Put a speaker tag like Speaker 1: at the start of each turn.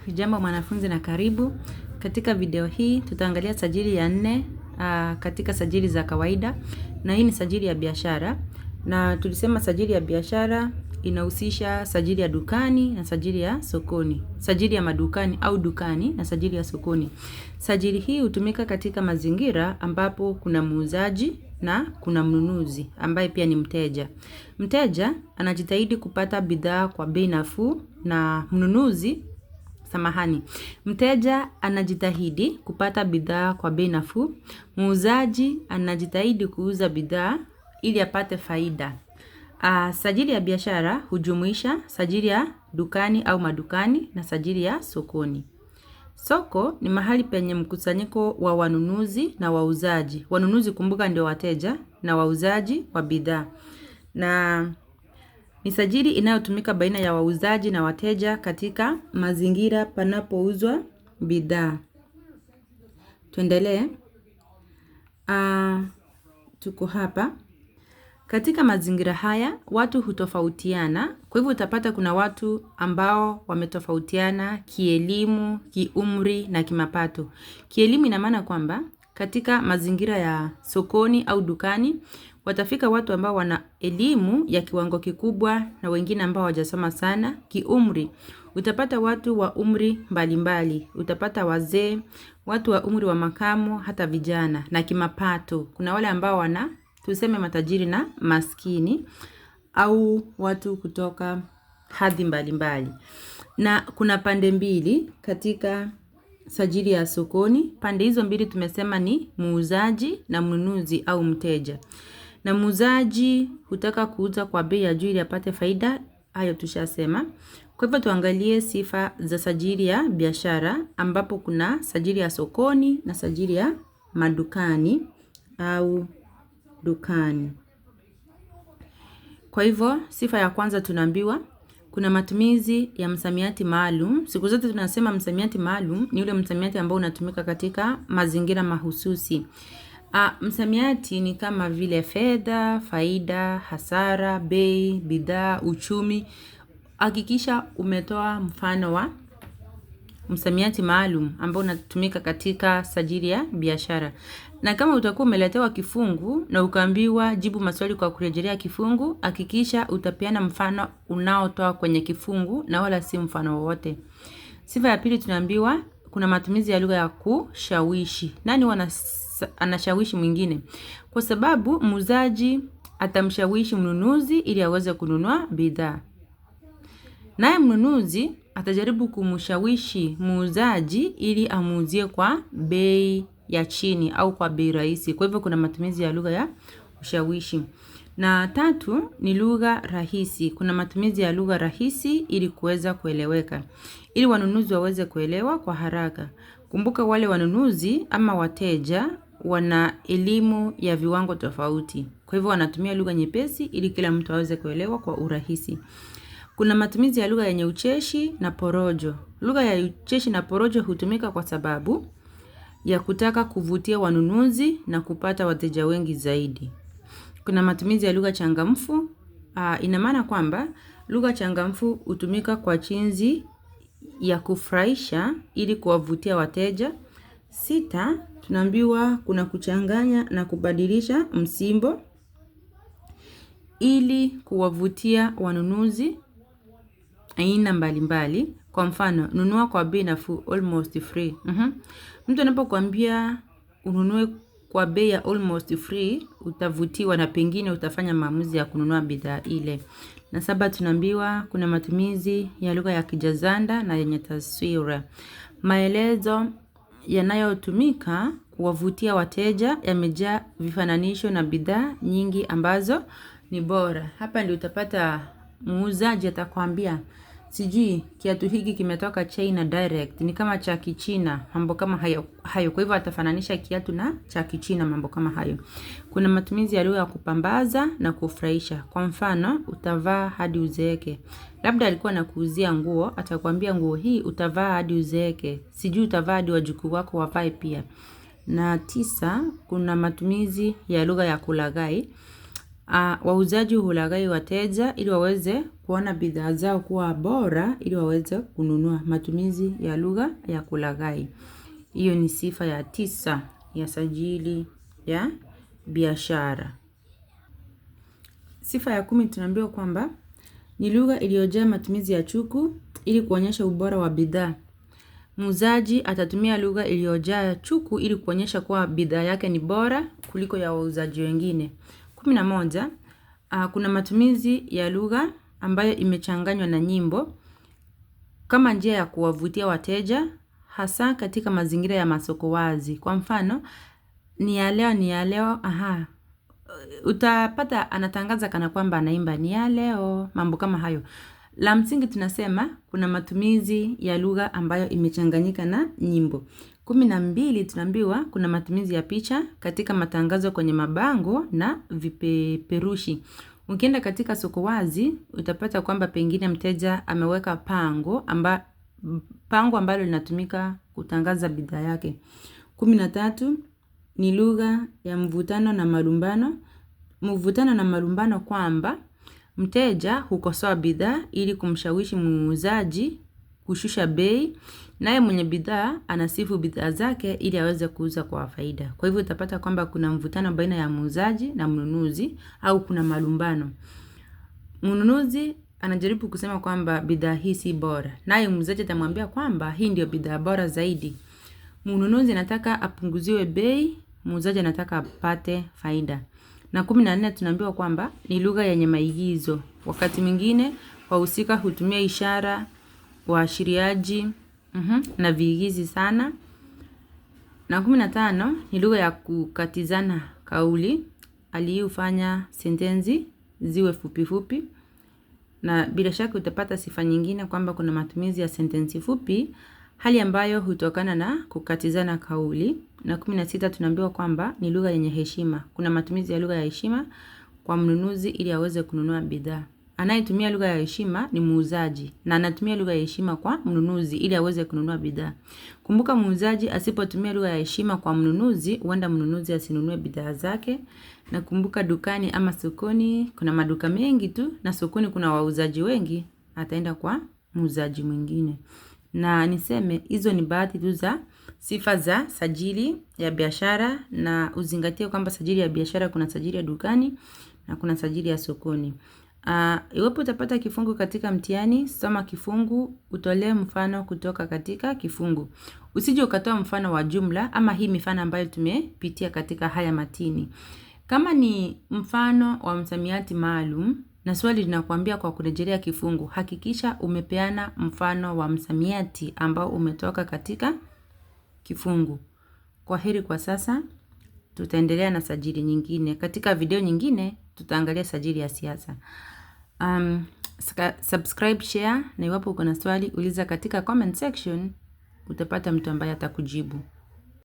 Speaker 1: Jambo mwanafunzi na karibu. Katika video hii tutaangalia sajili ya 4 katika sajili za kawaida, na hii ni sajili ya biashara. Na tulisema sajili ya biashara inahusisha sajili ya dukani na sajili ya sokoni. Sajili ya madukani au dukani na sajili ya sokoni. Sajili hii hutumika katika mazingira ambapo kuna muuzaji na kuna mnunuzi ambaye pia ni mteja. Mteja anajitahidi kupata bidhaa kwa bei nafuu na mteja anajitahidi kupata bidhaa kwa bei nafuu. Muuzaji anajitahidi kuuza bidhaa ili apate faida. Sajili ya biashara hujumuisha sajili ya dukani au madukani na sajili ya sokoni. Soko ni mahali penye mkusanyiko wa wanunuzi na wauzaji. Wanunuzi, kumbuka, ndio wateja, na wauzaji wa bidhaa. Na ni sajili inayotumika baina ya wauzaji na wateja katika mazingira panapouzwa bidhaa. Tuendelee. Tuko hapa. Katika mazingira haya, watu hutofautiana. Kwa hivyo utapata kuna watu ambao wametofautiana kielimu, kiumri na kimapato. Kielimu ina maana kwamba katika mazingira ya sokoni au dukani, watafika watu ambao wana elimu ya kiwango kikubwa na wengine ambao hawajasoma sana. Kiumri, utapata watu wa umri mbalimbali. Utapata wazee, watu wa umri wa makamo, hata vijana. Na kimapato, kuna wale ambao tuseme matajiri na maskini, au watu kutoka hadhi mbalimbali. Na kuna pande mbili katika sajili ya sokoni. Pande hizo mbili tumesema ni muuzaji na mnunuzi au mteja. Na muuzaji hutaka kuuza kwa bei ya juu ili apate faida, hayo tushasema. Kwa hivyo tuangalie sifa za sajili ya biashara, ambapo kuna sajili ya sokoni na sajili ya madukani au dukani. Kwa hivyo sifa ya kwanza tunaambiwa kuna matumizi ya msamiati maalum. Siku zote tunasema msamiati maalum ni ule msamiati ambao unatumika katika mazingira mahususi. Msamiati ni kama vile fedha, faida, hasara, bei, bidhaa, uchumi. Hakikisha umetoa mfano wa msamiati maalum ambao unatumika katika sajili ya biashara. Na kama utakuwa umeletewa kifungu na ukaambiwa jibu maswali kwa kurejelea kifungu, hakikisha utapeana mfano unaotoa kwenye kifungu na wala si mfano wowote. Sifa ya pili tunaambiwa kuna matumizi ya lugha ya kushawishi. Nani anashawishi mwingine? Kwa sababu muuzaji atamshawishi mnunuzi ili aweze kununua bidhaa. Naye mnunuzi atajaribu kumshawishi muuzaji ili amuuzie kwa bei ya chini au kwa bei rahisi. Kwa hivyo kuna matumizi ya lugha ya ushawishi. Na tatu ni lugha rahisi. Kuna matumizi ya lugha rahisi ili kuweza kueleweka, ili wanunuzi waweze kuelewa kwa haraka. Kumbuka wale wanunuzi ama wateja wana elimu ya viwango tofauti. Kwa hivyo wanatumia lugha nyepesi ili kila mtu aweze kuelewa kwa urahisi. Kuna matumizi ya lugha yenye ucheshi na porojo. Lugha ya ucheshi na porojo hutumika kwa sababu ya kutaka kuvutia wanunuzi na kupata wateja wengi zaidi. Kuna matumizi ya lugha changamfu. Ina maana kwamba lugha changamfu hutumika kwa jinsi ya kufurahisha ili kuwavutia wateja. 6, tunaambiwa kuna kuchanganya na kubadilisha msimbo ili kuwavutia wanunuzi aina mbalimbali. Kwa mfano, nunua kwa bei nafuu, almost free. Mtu anapokuambia ununue kwa bei ya almost free, utavutiwa na pengine utafanya maamuzi ya kununua bidhaa ile. Na 7, tunaambiwa kuna matumizi ya lugha ya kijazanda na yenye taswira. Maelezo yanayotumika kuwavutia wateja yamejaa vifananisho na bidhaa nyingi ambazo ni bora. Hapa ndio utapata muuzaji atakwambia, sijui kiatu hiki kimetoka China direct, ni kama cha Kichina, mambo kama hayo. Kwa hivyo atafananisha kiatu na cha Kichina, mambo kama hayo. Kuna matumizi ya lugha ya kupambaza na kufurahisha. Kwa mfano, utavaa hadi uzeeke. Labda alikuwa anakuuzia nguo, atakwambia nguo hii utavaa hadi uzeeke. Sijui utavaa hadi wajukuu wako wavae pia. Na 9, kuna matumizi ya lugha ya kulaghai. Wauzaji hulaghai wateja ili waweze kuona bidhaa zao kuwa bora ili waweze kununua. Matumizi ya lugha ya kulaghai. Hiyo ni sifa ya 9 ya sajili ya biashara. Sifa ya 10 tunaambiwa kwamba ni lugha iliyojaa matumizi ya chuku ili kuonyesha ubora wa bidhaa. Muuzaji atatumia lugha iliyojaa chuku ili kuonyesha kuwa bidhaa yake ni bora kuliko ya wauzaji wengine. 11, kuna matumizi ya lugha ambayo imechanganywa na nyimbo kama njia ya kuwavutia wateja, hasa katika mazingira ya masoko wazi. Kwa mfano, ni ya leo, utapata anatangaza kana kwamba anaimba ni ya leo, mambo kama hayo. La msingi tunasema kuna matumizi ya lugha ambayo imechanganyika na nyimbo. 12 tunaambiwa kuna matumizi ya picha katika matangazo kwenye mabango na vipeperushi. Ukienda katika soko wazi, utapata kwamba pengine mteja ameweka pango ambalo linatumika kutangaza bidhaa yake. 13 ni lugha ya mvutano na malumbano. Mvutano na malumbano kwamba mteja hukosoa bidhaa ili kumshawishi muuzaji kushusha bei, naye mwenye bidhaa anasifu bidhaa zake ili aweze kuuza kwa faida. Kwa hivyo utapata kwamba kuna mvutano baina ya muuzaji na mnunuzi au kuna malumbano. Mnunuzi anajaribu kusema kwamba bidhaa hii si bora, naye muuzaji atamwambia kwamba hii ndio bidhaa bora zaidi. Mnunuzi anataka apunguziwe bei, muuzaji anataka apate faida. Na 14 tunaambiwa kwamba ni lugha yenye maigizo. Wakati mwingine wahusika hutumia ishara, waashiriaji na viigizi sana. Na 15 ni lugha ya kukatizana kauli, aliyofanya sentensi ziwe fupi fupi. Na bila shaka utapata sifa nyingine kwamba kuna matumizi ya sentensi fupi, hali ambayo hutokana na kukatizana kauli. Na 16 tunaambiwa kwamba ni lugha yenye heshima. Kuna matumizi ya lugha ya heshima kwa mnunuzi ili aweze kununua bidhaa. Anayetumia lugha ya heshima ni muuzaji, na anatumia lugha ya heshima kwa mnunuzi ili aweze kununua bidhaa. Kumbuka, muuzaji asipotumia lugha ya heshima kwa mnunuzi, huenda mnunuzi asinunue bidhaa zake. Na kumbuka, dukani ama sokoni kuna maduka mengi tu, na sokoni kuna wauzaji wengi, ataenda kwa muuzaji mwingine. Na niseme hizo ni baadhi tu za sifa za sajili ya biashara, na uzingatie kwamba sajili ya biashara kuna sajili ya dukani na kuna sajili ya sokoni. Iwapo utapata kifungu katika mtihani, soma kifungu, utolee mfano kutoka katika kifungu. Usije ukatoa mfano wa jumla ama hii mifano ambayo tumepitia katika haya matini. Kama ni mfano wa msamiati maalum na swali linakuambia kwa kurejelea kifungu, hakikisha umepeana mfano wa msamiati ambao umetoka katika kifungu. Kwaheri kwa sasa, tutaendelea na sajili nyingine. Katika video nyingine, tutaangalia sajili ya siasa. Subscribe, share, na iwapo uko na swali, uliza katika comment section, utapata mtu ambaye atakujibu.